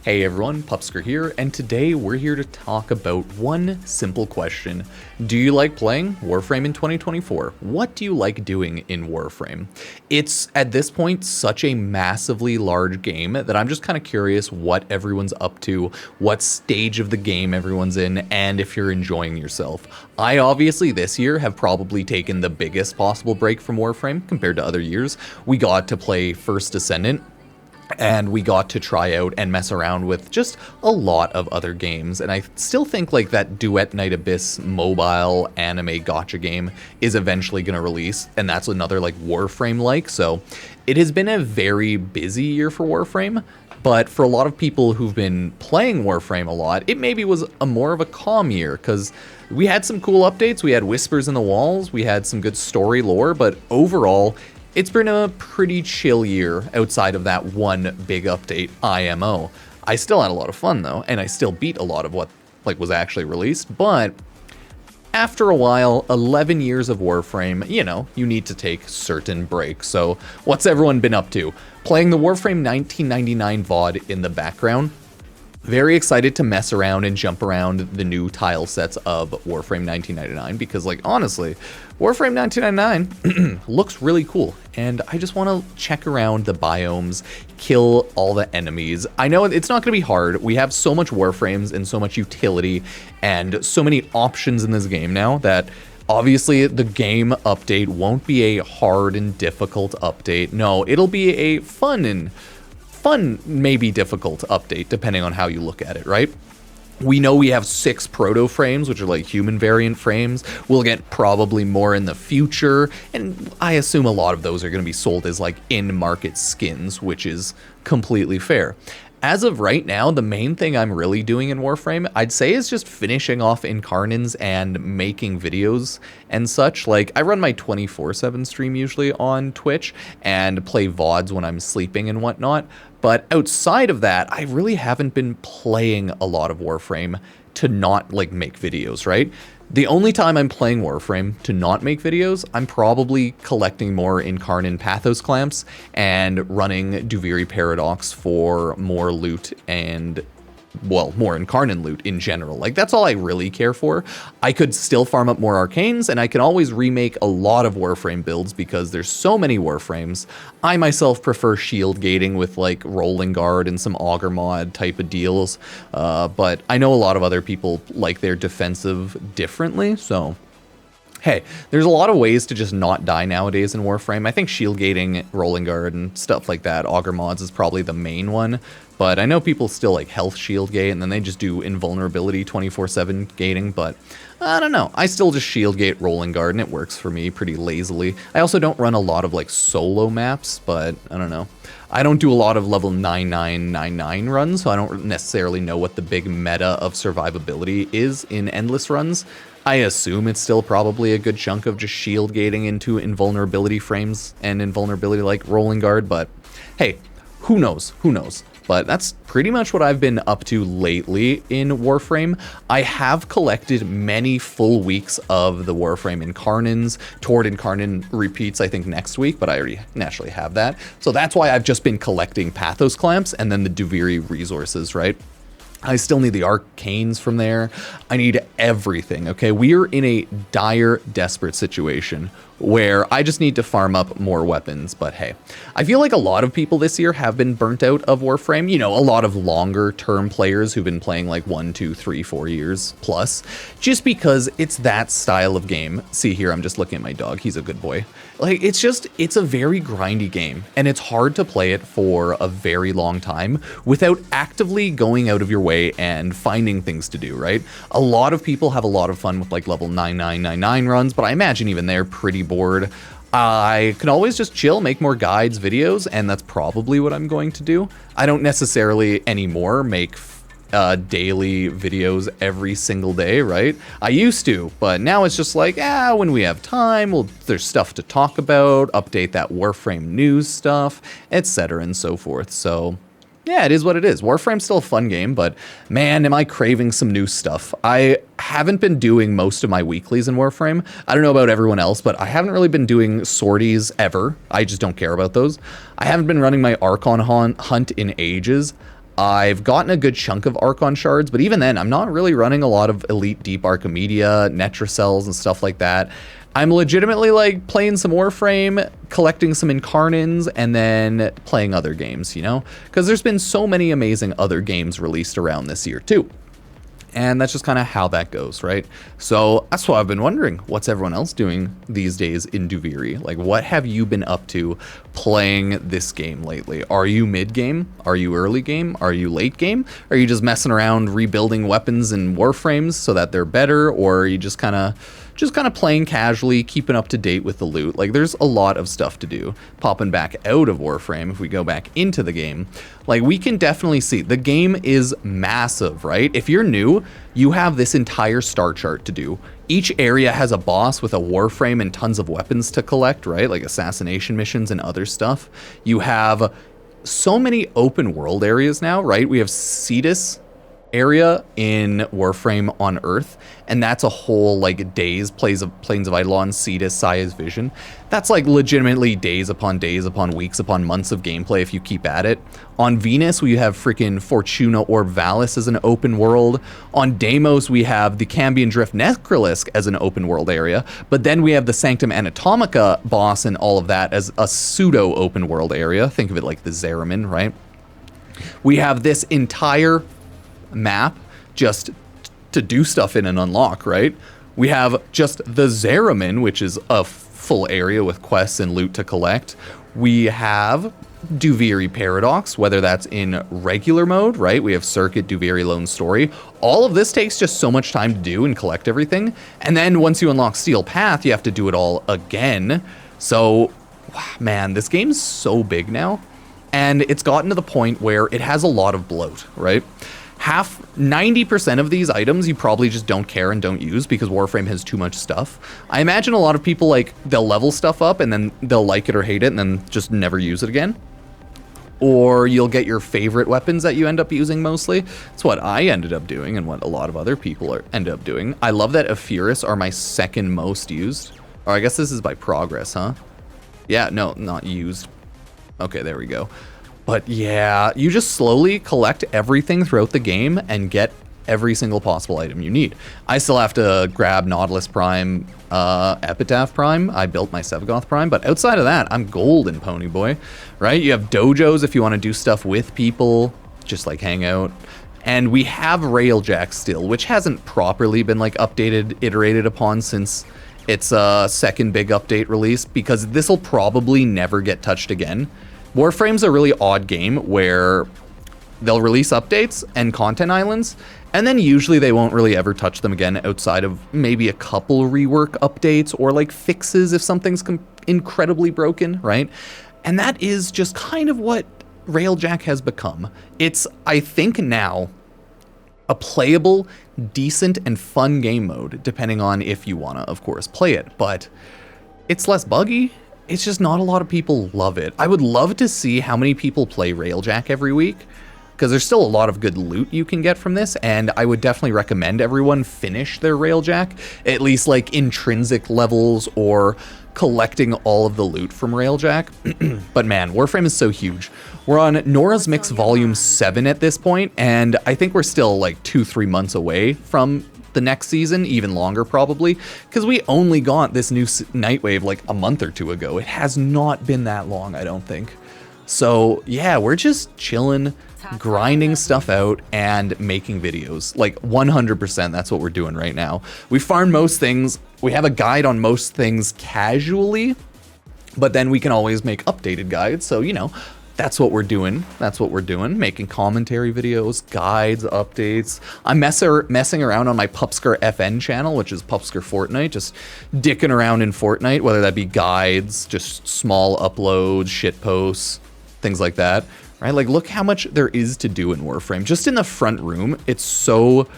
Hey everyone, Pupsker here, and today we're here to talk about one simple question. Do you like playing Warframe in 2024? What do you like doing in Warframe? It's, at this point, such a massively large game that I'm just kind of curious what everyone's up to, what stage of the game everyone's in, and if you're enjoying yourself. I obviously this year have probably taken the biggest possible break from Warframe compared to other years. We got to play First Descendant, and we got to try out and mess around with just a lot of other games. And I still think like that Duet Night Abyss mobile anime gacha game is eventually going to release. And that's another like Warframe-like. So it has been a very busy year for Warframe. But for a lot of people who've been playing Warframe a lot, it maybe was a more of a calm year because we had some cool updates. We had Whispers in the Walls. We had some good story lore. But overall, it's been a pretty chill year outside of that one big update, IMO. I still had a lot of fun though, and I still beat a lot of what was actually released, but after a while, 11 years of Warframe, you need to take certain breaks. So what's everyone been up to? Playing the Warframe 1999 VOD in the background. Very excited to mess around and jump around the new tile sets of Warframe 1999 because, honestly, Warframe 1999 looks really cool. And I just want to check around the biomes, kill all the enemies. I know it's not going to be hard. We have so much Warframes and so much utility and so many options in this game now that obviously the game update won't be a hard and difficult update. No, it'll be a fun, maybe difficult update, depending on how you look at it, right? We know we have 6 proto frames, which are like human variant frames. We'll get probably more in the future, and I assume a lot of those are going to be sold as in-market skins, which is completely fair. As of right now, the main thing I'm really doing in Warframe, I'd say, is just finishing off Incarnans and making videos and such. I run my 24/7 stream usually on Twitch and play VODs when I'm sleeping and whatnot. But outside of that, I really haven't been playing a lot of Warframe to not make videos, right? The only time I'm playing Warframe to not make videos, I'm probably collecting more Incarnan Pathos Clamps and running Duviri Paradox for more loot and, well, more Incarnan loot in general. That's all I really care for. I could still farm up more Arcanes, and I can always remake a lot of Warframe builds because there's so many Warframes. I myself prefer shield gating with Rolling Guard and some Augur mod type of deals, but I know a lot of other people like their defensive differently, so hey, there's a lot of ways to just not die nowadays in Warframe. I think shield gating, Rolling Guard, and stuff like that, Augur mods is probably the main one. But I know people still health shield gate, and then they just do invulnerability 24/7 gating, but I don't know. I still just shield gate Rolling Guard, and it works for me pretty lazily. I also don't run a lot of solo maps, but I don't know. I don't do a lot of level 9999 runs, so I don't necessarily know what the big meta of survivability is in endless runs. I assume it's still probably a good chunk of just shield gating into invulnerability frames and invulnerability Rolling Guard, but hey, who knows? Who knows? But that's pretty much what I've been up to lately in Warframe. I have collected many full weeks of the Warframe Incarnans. Toward Incarnan repeats, I think, next week, but I already naturally have that. So that's why I've just been collecting Pathos Clamps and then the Duviri resources, right? I still need the Arcanes from there. I need everything, okay? We are in a dire, desperate situation where I just need to farm up more weapons, but hey. I feel like a lot of people this year have been burnt out of Warframe. A lot of longer-term players who've been playing 1, 2, 3, 4 years plus, just because it's that style of game. See here, I'm just looking at my dog. He's a good boy. It's a very grindy game, and it's hard to play it for a very long time without actively going out of your way and finding things to do, right? A lot of people have a lot of fun with level 9999 runs, but I imagine even they're pretty bored. I can always just chill, make more guides, videos, and that's probably what I'm going to do. I don't necessarily anymore make daily videos every single day, right? I used to, but now it's just when we have time, there's stuff to talk about, update that Warframe news stuff, etc. and so forth. So yeah, it is what it is. Warframe's still a fun game, but man, am I craving some new stuff. I haven't been doing most of my weeklies in Warframe. I don't know about everyone else, but I haven't really been doing sorties ever. I just don't care about those. I haven't been running my Archon hunt in ages. I've gotten a good chunk of Archon shards, but even then, I'm not really running a lot of Elite Deep Archimedia, Netracells, and stuff like that. I'm legitimately like playing some Warframe, collecting some Incarnins, and then playing other games, you know? Because there's been so many amazing other games released around this year too. And that's just kind of how that goes, right? So that's why I've been wondering, what's everyone else doing these days in Duviri? Like, what have you been up to playing this game lately? Are you mid-game? Are you early game? Are you late game? Are you just messing around rebuilding weapons and Warframes so that they're better? Or are you just kind of playing casually, keeping up to date with the loot? Like, there's a lot of stuff to do. Popping back out of Warframe, if we go back into the game, like, we can definitely see the game is massive, right? If you're new, you have this entire star chart to do. Each area has a boss with a Warframe and tons of weapons to collect, right? Like assassination missions and other stuff. You have so many open world areas now, right? We have Cetus area in Warframe on Earth, and that's a whole like days, Plains of Eidolon, Cetus, Saya's Vision. That's like legitimately days upon weeks upon months of gameplay if you keep at it. On Venus, we have freaking Fortuna Orb Valis as an open world. On Deimos, we have the Cambion Drift Necrolisk as an open world area, but then we have the Sanctum Anatomica boss and all of that as a pseudo open world area. Think of it like the Zeramin, right? We have this entire map just to do stuff in and unlock, right? We have just the Zeramin, which is a full area with quests and loot to collect. We have Duviri Paradox, whether that's in regular mode, right? We have Circuit, Duviri Lone Story. All of this takes just so much time to do and collect everything. And then once you unlock Steel Path, you have to do it all again. So, man, this game's so big now. And it's gotten to the point where it has a lot of bloat, right? 90% of these items you probably just don't care and don't use because Warframe has too much stuff. I imagine a lot of people, like, they'll level stuff up and then they'll like it or hate it and then just never use it again. Or you'll get your favorite weapons that you end up using mostly. It's what I ended up doing and what a lot of other people end up doing. I love that Epheris are my second most used. Or I guess this is by progress, huh? Yeah, no, not used. Okay, there we go. But yeah, you just slowly collect everything throughout the game and get every single possible item you need. I still have to grab Nautilus Prime, Epitaph Prime. I built my Sevagoth Prime, but outside of that, I'm golden, pony boy, right? You have dojos if you want to do stuff with people, just like hang out. And we have Railjack still, which hasn't properly been like updated, iterated upon since its second big update release, because this will probably never get touched again. Warframe's a really odd game where they'll release updates and content islands, and then usually they won't really ever touch them again outside of maybe a couple rework updates or like fixes if something's incredibly broken, right? And that is just kind of what Railjack has become. It's, I think now, a playable, decent, and fun game mode, depending on if you want to, of course, play it, but it's less buggy. It's just not a lot of people love it. I would love to see how many people play Railjack every week, because there's still a lot of good loot you can get from this, and I would definitely recommend everyone finish their Railjack, at least like intrinsic levels or collecting all of the loot from Railjack. But man, Warframe is so huge. We're on Nora's Mix Volume 7 at this point, and I think we're still like 2-3 months away from the next season, even longer probably, because we only got this new Nightwave like a month or two ago. It has not been that long, I don't think. So yeah, we're just chilling, grinding stuff out and making videos. Like 100%, that's what we're doing right now. We farm most things. We have a guide on most things casually, but then we can always make updated guides. So, you know, that's what we're doing. That's what we're doing. Making commentary videos, guides, updates. I'm messing around on my Pupsker FN channel, which is Pupsker Fortnite, just dicking around in Fortnite, whether that be guides, just small uploads, shit posts, things like that, right? Like, look how much there is to do in Warframe. Just in the front room, it's so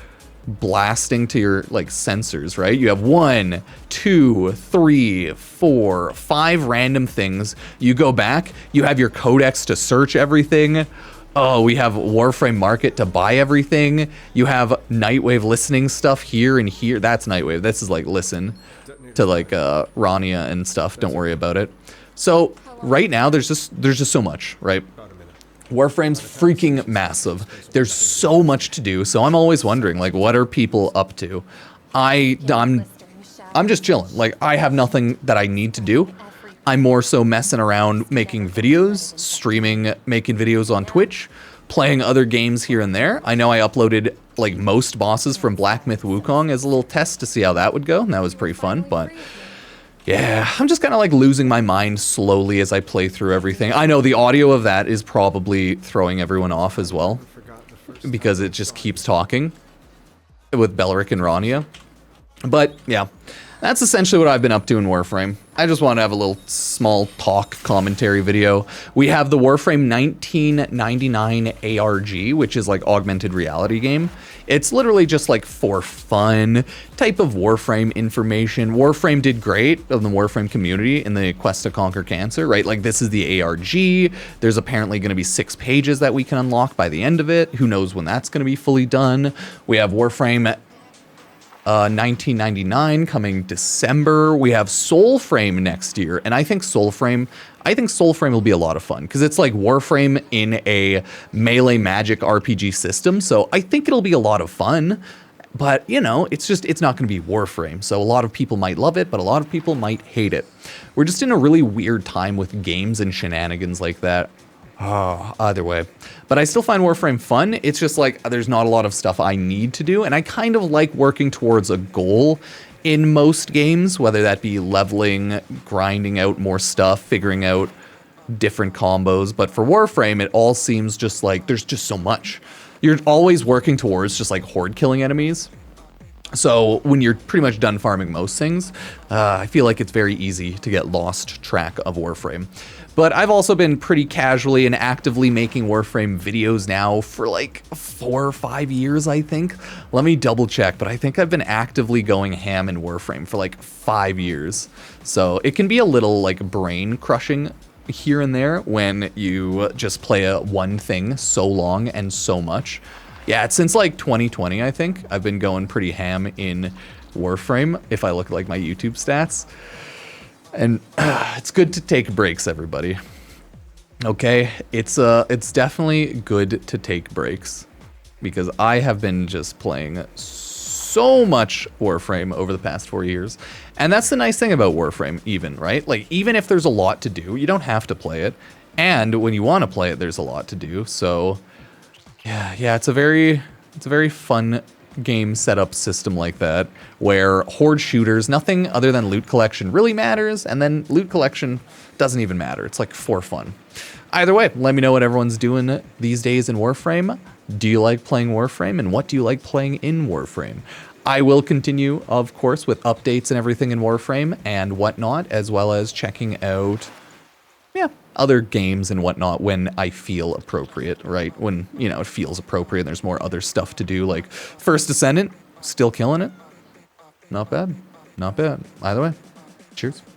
blasting to your like sensors, right? You have 1, 2, 3, 4, 5 random things. You go back, you have your codex to search everything. Oh, we have Warframe Market to buy everything. You have Nightwave listening stuff here and here. That's Nightwave. This is like listen to like Rania and stuff. Don't worry about it. So right now there's just so much, right? Warframe's freaking massive. There's so much to do, so I'm always wondering, like, what are people up to? I'm just chilling. Like, I have nothing that I need to do. I'm more so messing around, making videos, streaming, making videos on Twitch, playing other games here and there. I know I uploaded, like, most bosses from Black Myth Wukong as a little test to see how that would go, and that was pretty fun, but yeah, I'm just kind of like losing my mind slowly as I play through everything. I know the audio of that is probably throwing everyone off as well, because it just keeps talking with Belric and Rania. But yeah, that's essentially what I've been up to in Warframe. I just want to have a little small talk commentary video. We have the Warframe 1999 ARG, which is like augmented reality game. It's literally just like for fun type of Warframe information. Warframe did great in the Warframe community in the quest to conquer cancer, right? Like this is the ARG. There's apparently going to be 6 pages that we can unlock by the end of it. Who knows when that's going to be fully done. We have Warframe 1999 coming December. We have Soulframe next year, and I think Soulframe will be a lot of fun because it's like Warframe in a melee magic RPG system. So I think it'll be a lot of fun. But you know, it's not going to be Warframe. So a lot of people might love it, but a lot of people might hate it. We're just in a really weird time with games and shenanigans like that. Oh, either way. But I still find Warframe fun. It's just like there's not a lot of stuff I need to do, and I kind of like working towards a goal in most games, whether that be leveling, grinding out more stuff, figuring out different combos. But for Warframe, it all seems just like there's just so much. You're always working towards just like horde killing enemies. So when you're pretty much done farming most things, I feel like it's very easy to get lost track of Warframe. But I've also been pretty casually and actively making Warframe videos now for like 4 or 5 years, I think. Let me double check, but I think I've been actively going ham in Warframe for like 5 years. So it can be a little like brain crushing here and there when you just play one thing so long and so much. Yeah, it's since like 2020, I think. I've been going pretty ham in Warframe if I look at like my YouTube stats. And it's good to take breaks, everybody. Okay, it's definitely good to take breaks because I have been just playing so much Warframe over the past 4 years. And that's the nice thing about Warframe even, right? Like even if there's a lot to do, you don't have to play it. And when you want to play it, there's a lot to do. So yeah, it's a very fun game setup system like that, where horde shooters, nothing other than loot collection really matters, and then loot collection doesn't even matter. It's like for fun. Either way, let me know what everyone's doing these days in Warframe. Do you like playing Warframe, and what do you like playing in Warframe? I will continue, of course, with updates and everything in Warframe and whatnot, as well as checking out other games and whatnot when I feel appropriate, right? When, you know, it feels appropriate and there's more other stuff to do, like First Descendant, still killing it. Not bad. Not bad. Either way, cheers.